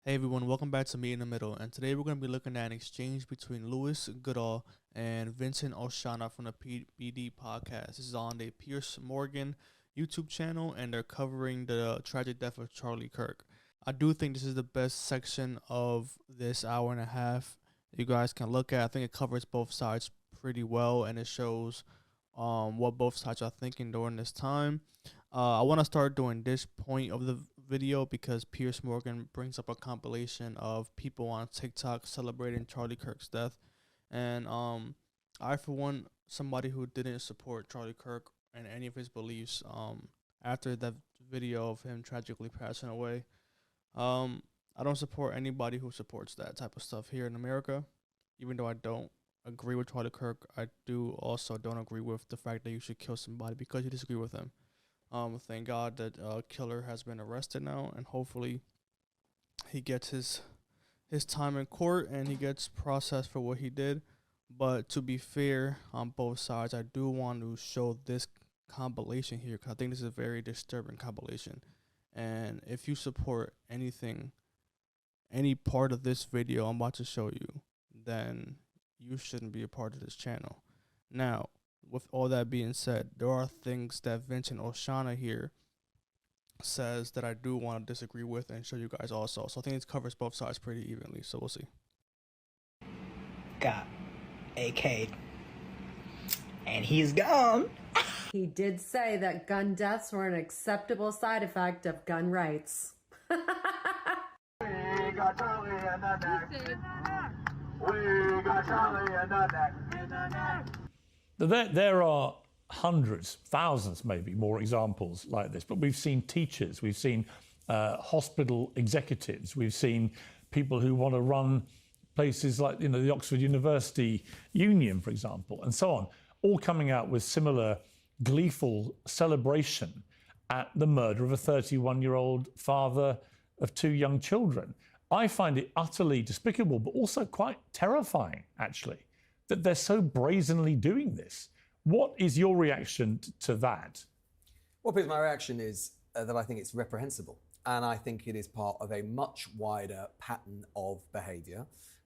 Hey everyone, welcome back to Me in the Middle, and today we're going to be looking at an exchange between Goodall and Vincent Oshana from the PBD podcast. This is on the Piers Morgan YouTube channel, and they're covering the tragic death of Charlie Kirk. I do think this is the best section of this hour and a half you guys can look at. I think it covers both sides pretty well, and it shows what both sides are thinking during this time. I want to start doing this point of the video because Piers Morgan brings up a compilation of people on TikTok celebrating Charlie Kirk's death, and I, for one, somebody who didn't support Charlie Kirk and any of his beliefs after that video of him tragically passing away. I don't support anybody who supports that type of stuff here in America, even though I don't agree with Charlie Kirk. I do also don't agree with the fact that you should kill somebody because you disagree with them. Thank God that killer has been arrested now, and hopefully he gets his time in court and he gets processed for what he did. But to be fair on both sides, I do want to show this compilation here because I think this is a very disturbing compilation. And if you support anything, any part of this video I'm about to show you, then you shouldn't be a part of this channel. Now, with all that being said, there are things that Vincent Oshana here says that I do want to disagree with and show you guys also. So I think it covers both sides pretty evenly, so we'll see. Got AK'd. And he's gone. He did say that gun deaths were an acceptable side effect of gun rights. We got Charlie in the neck. We got Charlie in the neck. There are hundreds, thousands maybe, more examples like this. But we've seen teachers, we've seen hospital executives, we've seen people who want to run places like the Oxford University Union, for example, and so on, all coming out with similar gleeful celebration at the murder of a 31-year-old father of two young children. I find it utterly despicable, but also quite terrifying, actually, that they're so brazenly doing this. What is your reaction to that? Well, Piers, my reaction is that I think it's reprehensible. And I think it is part of a much wider pattern of behaviour,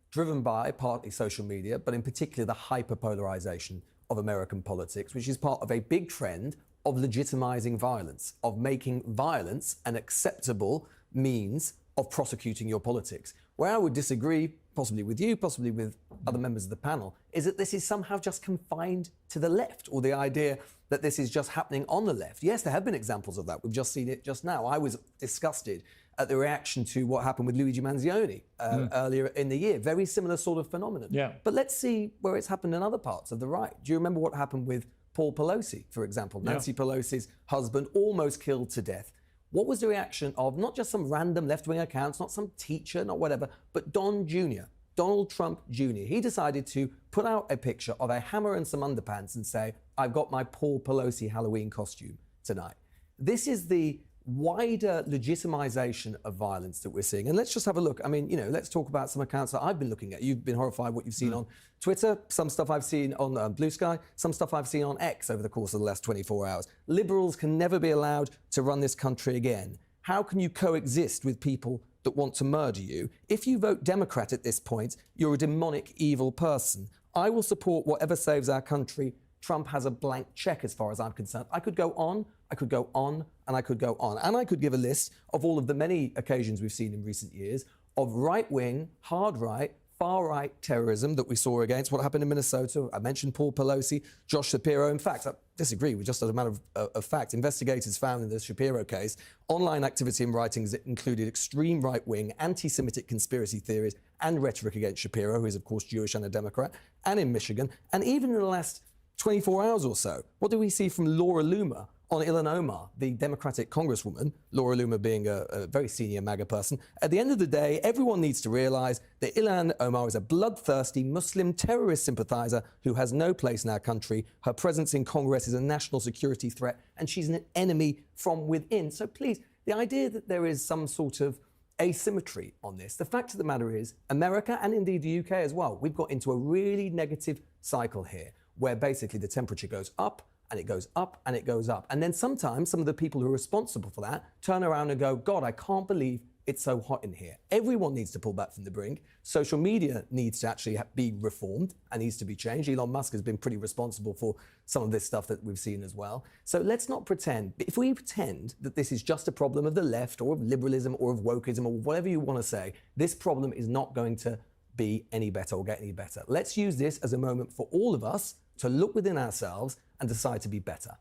driven by partly social media, but in particular the hyper-polarisation of American politics, which is part of a big trend of legitimising violence, of making violence an acceptable means of prosecuting your politics. Where I would disagree, possibly with you, possibly with other members of the panel, is that this is somehow just confined to the left, or the idea that this is just happening on the left. Yes, there have been examples of that. We've just seen it just now. I was disgusted at the reaction to what happened with Luigi Manzioni earlier in the year. Very similar sort of phenomenon. Yeah. But let's see where it's happened in other parts of the right. Do you remember what happened with Paul Pelosi, for example? Nancy Pelosi's husband almost killed to death. What was the reaction of not just some random left-wing accounts, not some teacher, not whatever, but Don Jr., Donald Trump Jr.? He decided to put out a picture of a hammer and some underpants and say, I've got my Paul Pelosi Halloween costume tonight. This is the wider legitimization of violence that we're seeing. And let's just have a look. I mean, let's talk about some accounts that I've been looking at. You've been horrified what you've seen on Twitter, some stuff I've seen on Blue Sky, some stuff I've seen on X over the course of the last 24 hours. Liberals can never be allowed to run this country again. How can you coexist with people that want to murder you? If you vote Democrat at this point, you're a demonic, evil person. I will support whatever saves our country. Trump has a blank check as far as I'm concerned. I could go on, I could go on, and I could go on. And I could give a list of all of the many occasions we've seen in recent years of right-wing, hard-right, far-right terrorism that we saw against what happened in Minnesota. I mentioned Paul Pelosi, Josh Shapiro. In fact, I disagree with just as a matter of fact. Investigators found in the Shapiro case online activity and writings that included extreme right-wing, anti-Semitic conspiracy theories and rhetoric against Shapiro, who is, of course, Jewish and a Democrat, and in Michigan. And even in the last 24 hours or so, what do we see from Laura Loomer on Ilhan Omar, the Democratic Congresswoman, Laura Loomer being a very senior MAGA person? At the end of the day, everyone needs to realise that Ilhan Omar is a bloodthirsty Muslim terrorist sympathiser who has no place in our country. Her presence in Congress is a national security threat, and she's an enemy from within. So please, the idea that there is some sort of asymmetry on this, the fact of the matter is, America, and indeed the UK as well, we've got into a really negative cycle here, where basically the temperature goes up, and it goes up, and it goes up. And then sometimes some of the people who are responsible for that turn around and go, God, I can't believe it's so hot in here. Everyone needs to pull back from the brink. Social media needs to actually be reformed and needs to be changed. Elon Musk has been pretty responsible for some of this stuff that we've seen as well. So let's not pretend. If we pretend that this is just a problem of the left or of liberalism or of wokeism or whatever you want to say, this problem is not going to be any better or get any better. Let's use this as a moment for all of us to look within ourselves and decide to be better.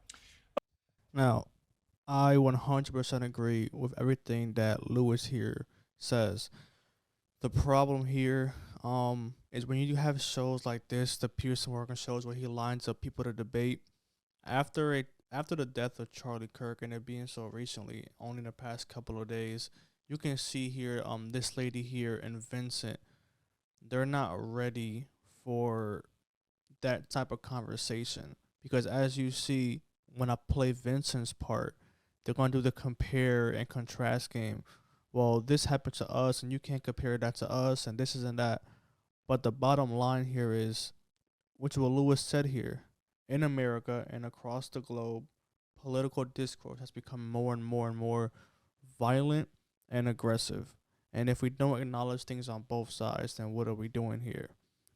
Now, I 100% agree with everything that Lewis here says. The problem here is when you have shows like this, the Piers Morgan shows where he lines up people to debate. After the death of Charlie Kirk, and it being so recently, only in the past couple of days, you can see here this lady here and Vincent, they're not ready for that type of conversation, because as you see when I play Vincent's part, they're going to do the compare and contrast game. Well, this happened to us, and you can't compare that to us, and this isn't that. But the bottom line here is, which what Lewis said here, in America and across the globe, political discourse has become more and more and more violent and aggressive. And if we don't acknowledge things on both sides, then what are we doing here?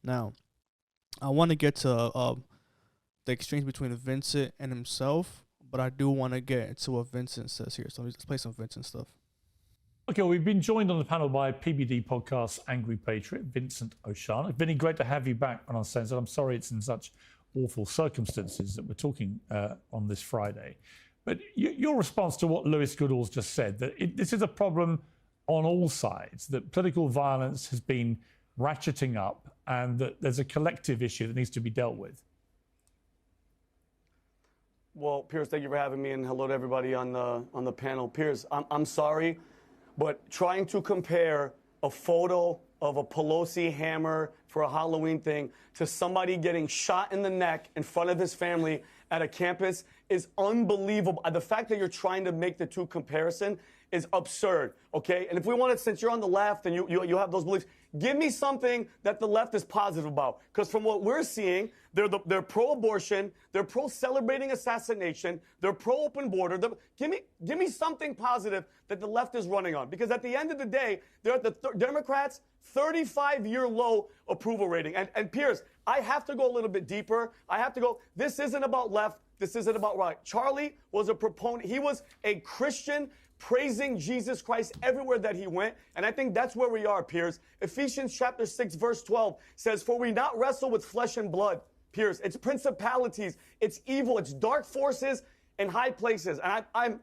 Now, I want to get to the exchange between Vincent and himself, but I do want to get into what Vincent says here. So let's play some Vincent stuff. Okay, we've been joined on the panel by PBD podcast Angry Patriot, Vincent Oshana. Vinny, great to have you back on Uncensored. I'm sorry it's in such awful circumstances that we're talking on this Friday. But your response to what Lewis Goodall's just said, that this is a problem on all sides, that political violence has been ratcheting up and that there's a collective issue that needs to be dealt with. Well, Piers, thank you for having me, and hello to everybody on the panel. Piers, I'm sorry, but trying to compare a photo of a Pelosi hammer for a Halloween thing to somebody getting shot in the neck in front of his family at a campus is unbelievable. The fact that you're trying to make the two comparison is absurd, okay? And if we wanted, since you're on the left and you have those beliefs, give me something that the left is positive about. Because from what we're seeing, they're pro-abortion, they're pro-celebrating assassination, they're pro-open border. Give me something positive that the left is running on. Because at the end of the day, they're at the Democrats' 35-year low approval rating. And Piers, I have to go a little bit deeper. This isn't about left, this isn't about right. Charlie was a proponent. He was a Christian praising Jesus Christ everywhere that he went. And I think that's where we are, Piers. Ephesians chapter 6, verse 12 says, "For we not wrestle with flesh and blood," Piers. It's principalities, it's evil, it's dark forces in high places. And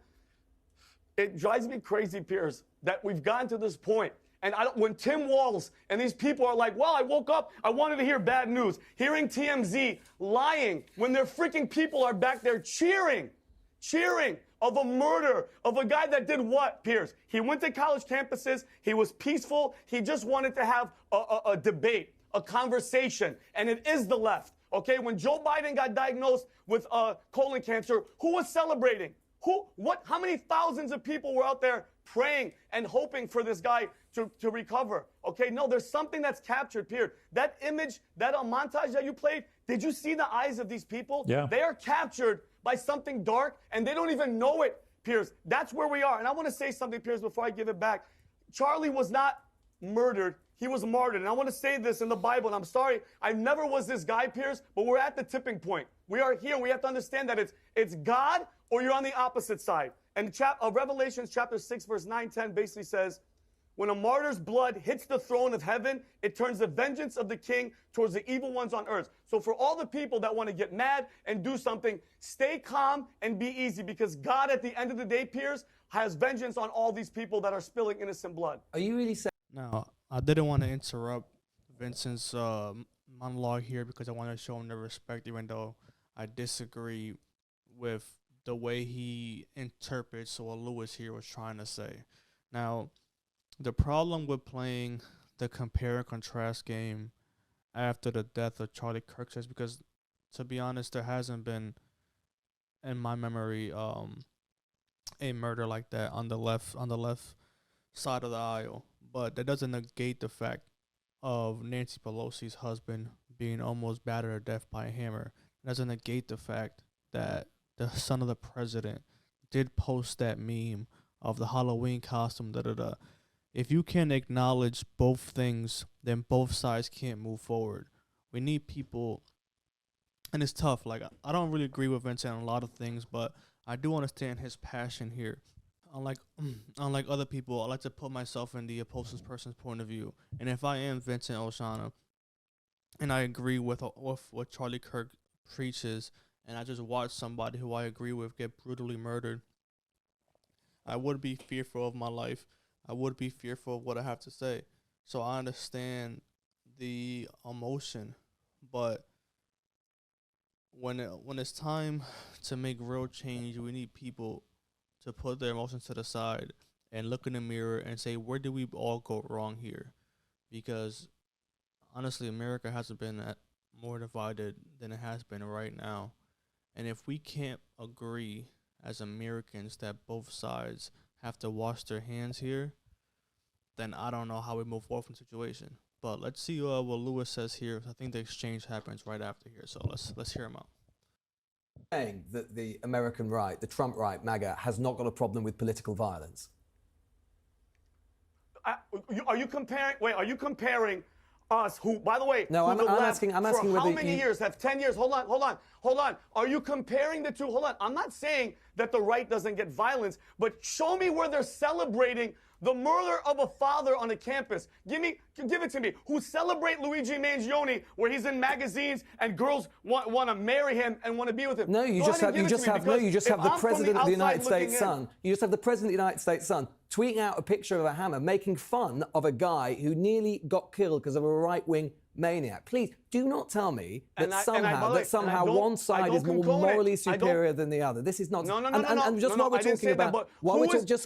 it drives me crazy, Piers, that we've gotten to this point. And when Tim Walz and these people are like, well, I woke up, I wanted to hear bad news. Hearing TMZ lying when their freaking people are back there cheering of a murder of a guy that did what, Piers? He went to college campuses. He was peaceful. He just wanted to have a debate, a conversation. And it is the left, okay? When Joe Biden got diagnosed with colon cancer, who was celebrating? How many thousands of people were out there praying and hoping for this guy to recover? Okay, no, there's something that's captured, Piers. That image, that montage that you played, did you see the eyes of these people? Yeah. They are captured by something dark, and they don't even know it, Piers. That's where we are. And I want to say something, Piers, before I give it back. Charlie was not murdered. He was martyred. And I want to say this in the Bible, and I'm sorry, I never was this guy, Piers, but we're at the tipping point. We are here. We have to understand that it's God or you're on the opposite side. And Revelation chapter 6, verse 9, 10 basically says, when a martyr's blood hits the throne of heaven, it turns the vengeance of the king towards the evil ones on earth. So for all the people that want to get mad and do something, stay calm and be easy, because God, at the end of the day, Piers, has vengeance on all these people that are spilling innocent blood. Are you really saying? Now, I didn't want to interrupt Vincent's monologue here because I want to show him the respect, even though I disagree with the way he interprets what Lewis here was trying to say. Now, the problem with playing the compare and contrast game after the death of Charlie Kirk is because, to be honest, there hasn't been, in my memory, a murder like that on the left side of the aisle. But that doesn't negate the fact of Nancy Pelosi's husband being almost battered to death by a hammer. It doesn't negate the fact that the son of the president did post that meme of the Halloween costume, If you can't acknowledge both things, then both sides can't move forward. We need people, and it's tough. Like, I don't really agree with Vincent on a lot of things, but I do understand his passion here. Unlike unlike other people, I like to put myself in the opposing person's point of view. And if I am Vincent Oshana, and I agree with what Charlie Kirk preaches, and I just watch somebody who I agree with get brutally murdered, I would be fearful of my life. I would be fearful of what I have to say. So I understand the emotion, but when it's time to make real change, we need people to put their emotions to the side and look in the mirror and say, where did we all go wrong here? Because honestly, America hasn't been more divided than it has been right now. And if we can't agree as Americans that both sides have to wash their hands here, then I don't know how we move forward from the situation. But let's see what Lewis says here. I think the exchange happens right after here, so let's hear him out. Saying that the American right, the Trump right, MAGA, has not got a problem with political violence. Are you comparing? Wait, are you comparing us, who, by the way, no, I'm asking for whether how many years have 10 years? Hold on. Are you comparing the two? Hold on. I'm not saying that the right doesn't get violence, but show me where they're celebrating the murder of a father on a campus. Give it to me. Who celebrate Luigi Mangione, where he's in magazines and girls want to marry him and want to be with him? No, you just have the president of the United States' son. You just have the president of the United States' son tweeting out a picture of a hammer, making fun of a guy who nearly got killed because of a right-wing maniac. Please do not tell me that somehow one side is more morally superior than the other. This is not. No. And just while we're talking about,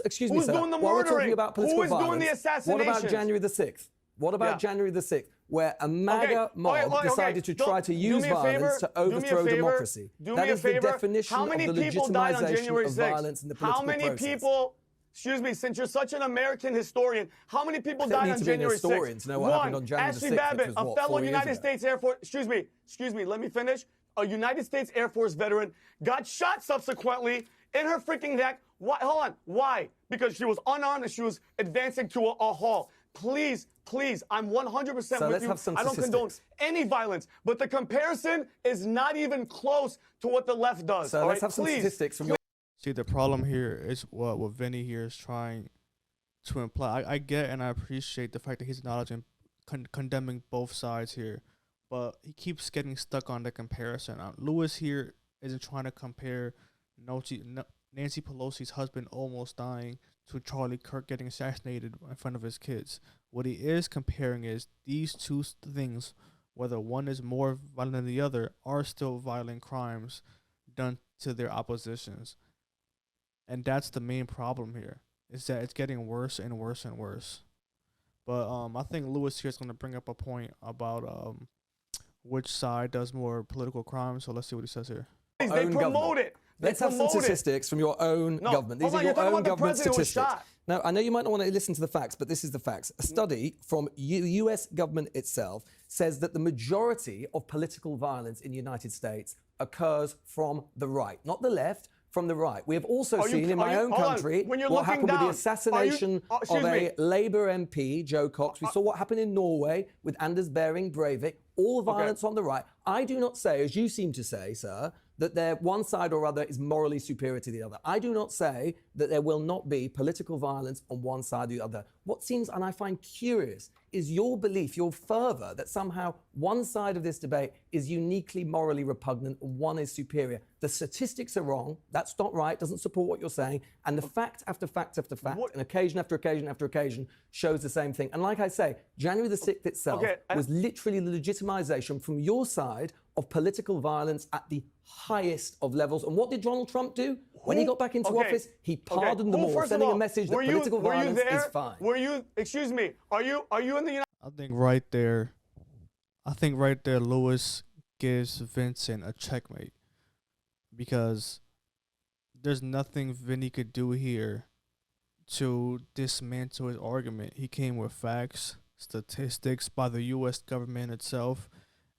excuse me, sir. While we're talking about political violence, doing the assassinations? What about January the 6th? What about January the 6th, where a MAGA mob decided to try to use violence to overthrow democracy? That is the definition of the legitimization of violence in the political process. How many people? Excuse me, since you're such an American historian, how many people died on January 6th? Historian to know what happened on January 6th. Ashley Babbitt, a fellow United States Air Force, excuse me, let me finish. A United States Air Force veteran got shot subsequently in her freaking neck. Why? Hold on. Why? Because she was unarmed and she was advancing to a hall. Please, I'm 100% with you. I don't condone any violence, but the comparison is not even close to what the left does. So let's have some statistics from your. See, the problem here is what Vinny here is trying to imply. I get and I appreciate the fact that he's acknowledging, condemning both sides here, but he keeps getting stuck on the comparison. Lewis here isn't trying to compare Nancy Pelosi's husband almost dying to Charlie Kirk getting assassinated in front of his kids. What he is comparing is these two things, whether one is more violent than the other, are still violent crimes done to their oppositions. And that's the main problem here, is that it's getting worse and worse and worse. But I think Lewis here is going to bring up a point about which side does more political crime. So let's see what he says here. They promote it. Let's have some statistics from your own government. These are your own government statistics. Now, I know you might not want to listen to the facts, but this is the facts. A study from the US government itself says that the majority of political violence in the United States occurs from the right, not the left, from the right. We have also seen in my own country what happened with the assassination of a Labour MP, Joe Cox. We saw what happened in Norway with Anders Behring Breivik. All violence on the right. I do not say, as you seem to say, sir, that one side or other is morally superior to the other. I do not say that there will not be political violence on one side or the other. What seems, and I find curious, is your belief, your fervour, that somehow one side of this debate is uniquely morally repugnant and one is superior. The statistics are wrong. That's not right. Doesn't support what you're saying. And the fact after fact after fact, and occasion after occasion after occasion, shows the same thing. And like I say, January the 6th itself was literally the legitimization from your side of political violence at the highest of levels. And what did Donald Trump do? When he got back into office, he pardoned them all, sending a message that political violence is fine. Excuse me, are you in the United I think right there, Lewis gives Vincent a checkmate, because there's nothing Vinny could do here to dismantle his argument. He came with facts, statistics by the U.S. government itself,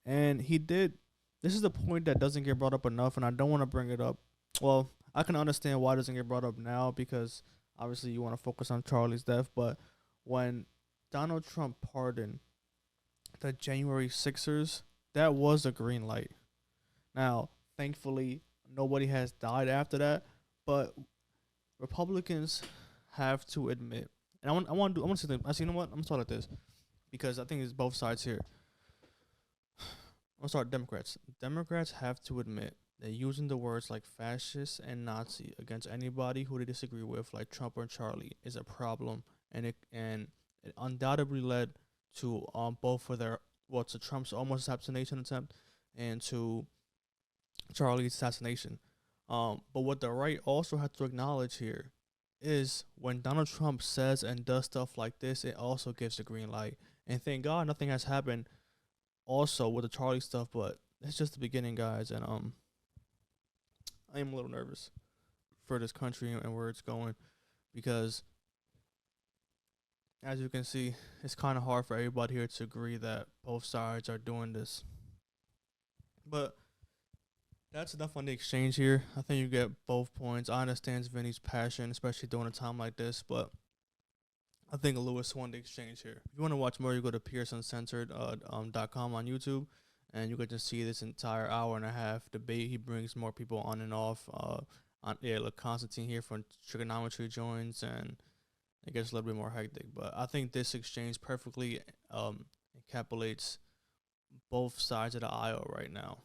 and he did. This is the point that doesn't get brought up enough, and I don't want to bring it up. Well, I can understand why it doesn't get brought up now, because obviously you want to focus on Charlie's death, but when Donald Trump pardoned the January Sixers, that was a green light. Now, thankfully, nobody has died after that, but Republicans have to admit, and I want to say this. Actually, you know what? I'm gonna start like this because I think it's both sides here. I'm gonna start Democrats. Democrats have to admit that using the words like fascist and Nazi against anybody who they disagree with, like Trump or Charlie, is a problem, and it undoubtedly led to both of their to Trump's almost assassination attempt and to Charlie's assassination. But what the right also has to acknowledge here is when Donald Trump says and does stuff like this, it also gives the green light. And thank God nothing has happened also with the Charlie stuff, but it's just the beginning, guys. And I am a little nervous for this country and where it's going because, as you can see, it's kind of hard for everybody here to agree that both sides are doing this. But that's enough on the exchange here. I think you get both points. I understand Vinny's passion, especially during a time like this, but I think Lewis won the exchange here. If you want to watch more, you go to PearsUncensored.com on YouTube, and you get to see this entire hour and a half debate. He brings more people on and off. Look, Constantine here from Trigonometry joins, and it gets a little bit more hectic. But I think this exchange perfectly encapsulates both sides of the aisle right now.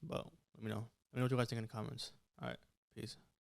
But let me know what you guys think in the comments. All right, peace.